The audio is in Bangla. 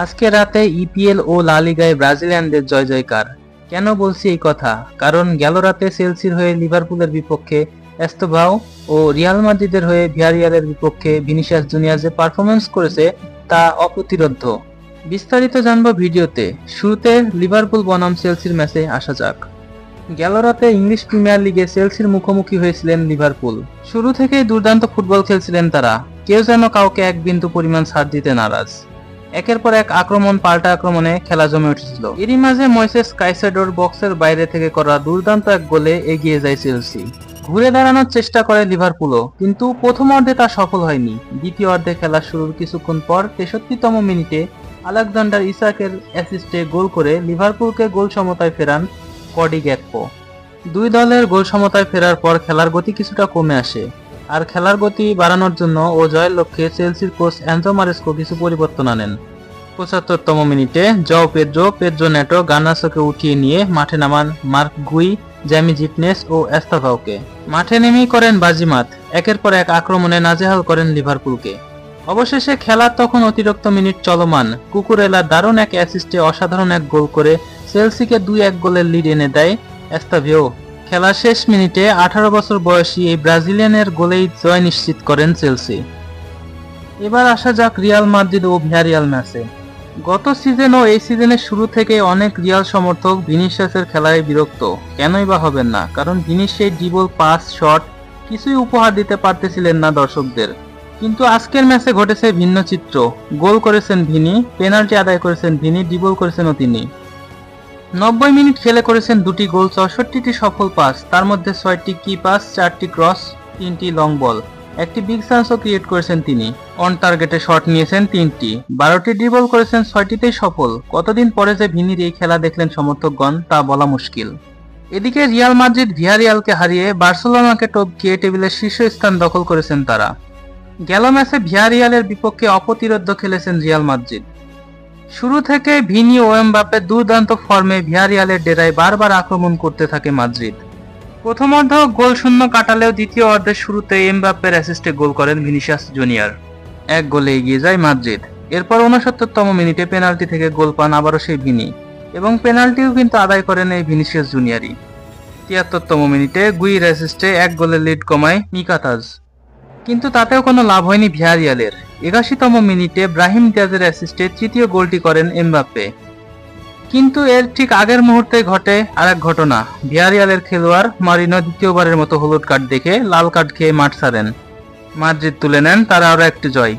আজকে রাতে ইপিএল ও লা লিগায় ব্রাজিলিয়ানদের জয় জয়কার। কেন বলছি এই কথা? কারণ গেল রাতে চেলসির হয়ে লিভারপুলের বিপক্ষে এস্তোভাও ও রিয়াল মাদ্রিদের হয়ে ভিয়ারিয়ালের বিপক্ষে ভিনিসিয়াস জুনিয়র যে পারফরমেন্স করেছে তা অপ্রতিরোধ্য। বিস্তারিত জানবো ভিডিওতে। শুরুতে লিভারপুল বনাম চেলসির ম্যাচে আসা যাক। গেল রাতে ইংলিশ প্রিমিয়ার লিগে চেলসির মুখোমুখি হয়েছিলেন লিভারপুল। শুরু থেকেই দুর্দান্ত ফুটবল খেলছিলেন তারা। কেউ যেন কাউকে এক বিন্দু পরিমাণ ছাড় দিতে নারাজ। একের পর এক আক্রমণ পাল্টা আক্রমণে খেলা জমে উঠেছিল। এরই মাঝে ময়েসেস কাইসেডোর বক্সের বাইরে থেকে করা দুর্দান্ত এক গোলে এগিয়ে যায় চেলসি। ঘুরে দাঁড়ানোর চেষ্টা করে লিভারপুলও, কিন্তু প্রথম অর্ধে তা সফল হয়নি। দ্বিতীয় অর্ধে খেলা শুরুর কিছুক্ষণ পর 63তম মিনিটে আলেকজান্ডার ইসাকের অ্যাসিস্টে গোল করে লিভারপুলকে গোল সমতায় ফেরান কডি গ্যাকপো। দুই দলের গোল সমতায় ফেরার পর খেলার গতি কিছুটা কমে আসে। আর খেলার গতি বাড়ানোর জন্য ও জয়ের লক্ষ্যে চেলসির কোচ এনজো মারেস্কো কিছু পরিবর্তন আনেন। 75তম মিনিটে জও পেদ্রো নেটো গার্নাচোকে উঠিয়ে নিয়ে মাঠে নামান মার্ক গুই, জ্যামি জিটনেস ও এস্তাভাওকে। মাঠে নেমেই করেন বাজিমাত। একের পর এক আক্রমণে নাজেহাল করেন লিভারপুলকে। অবশেষে খেলার তখন অতিরিক্ত মিনিট চলমান। কুকুরেলার দারুণ এক অ্যাসিস্টে অসাধারণ এক গোল করে চেলসিকে 2-1 গোলের লিড এনে দেয় এস্তাভিও। খেলার শেষ মিনিটে 18 বছর বয়সী এই ব্রাজিলিয়ানের গোলেই জয় নিশ্চিত করেন চেলসি। এবার আসা যাক রিয়াল মাদ্রিদ ও ভিয়ারিয়াল ম্যাচে। গত সিজন ও এই সিজনের শুরু থেকে অনেক রিয়াল সমর্থক ভিনিসিয়াসের খেলায় বিরক্ত। কেনই বা হবেন না, কারণ ভিনিসিয়াস ড্রিবল, পাস, শট কিছুই উপহার দিতে পারতেছিলেন না দর্শকদের। কিন্তু আজকের ম্যাচে ঘটেছে ভিন্ন চিত্র। গোল করেছেন ভিনি, পেনাল্টি আদায় করেছেন ভিনি, ড্রিবল করেছেনও তিনি। 90 মিনিট খেলে করেছেন 2টি গোল, 64টি সফল পাস, তার মধ্যে 6টি কি পাস, 4টি ক্রস, 3টি লং বল, একটি বিগ চান্সও ক্রিয়েট করেছেন তিনি। অন টার্গেটে শট নিয়েছেন 3টি, 12টি ড্রিবল করেছেন, 6টিতেই সফল। কতদিন পরে যে ভিনির এই খেলা দেখলেন সমর্থকগণ তা বলা মুশকিল। এদিকে রিয়াল মাদ্রিদ ভিয়ারিয়ালকে হারিয়ে বার্সেলোনাকে টপকিয়ে টেবিলের শীর্ষস্থান দখল করেছেন তারা। গেল ম্যাচে ভিয়ারিয়ালের বিপক্ষে অপ্রতিরোধ্য খেলেছেন রিয়াল মাদ্রিদ। শুরু থেকে ভিনি ও এমবাপ্পে দুর্দান্ত ফর্মে ভিয়ারিয়ালের ডেরায় বারবার আক্রমণ করতে থাকে মাদ্রিদ। প্রথম অর্ধ গোল শূন্য কাটালেও দ্বিতীয় অর্ধের শুরুতে এমবাপ্পের অ্যাসিস্টে গোল করেন ভিনিসিয়াস জুনিয়র। 1 গোলে এগিয়ে যায় মাদ্রিদ। এরপর 69তম মিনিটে পেনাল্টি থেকে গোল পান আবারও সেই ভিনি, এবং পেনাল্টিও কিন্তু আদায় করেন এই ভিনিসিয়াস জুনিয়রই। 73তম মিনিটে গুইয়ের অ্যাসিস্টে 1 গোলের লিড কমায় মিকাতাজ, কিন্তু তাতেও কোনো লাভ হয়নি ভিয়ারিয়ালের। 81তম মিনিটে ব্রাহিম দিয়াজের অ্যাসিস্টে তৃতীয় গোলটি করেন এমবাপ্পে। কিন্তু এর ঠিক আগের মুহূর্তে ঘটে আরেক ঘটনা। ভিয়ারিয়ালের খেলোয়াড় মারিনো দ্বিতীয়বারের মতো হলুদ কার্ড দেখে লাল কার্ড খেয়ে মাঠ ছাড়েন। মাদ্রিদ তুলে নেন তারা আরও একটি জয়।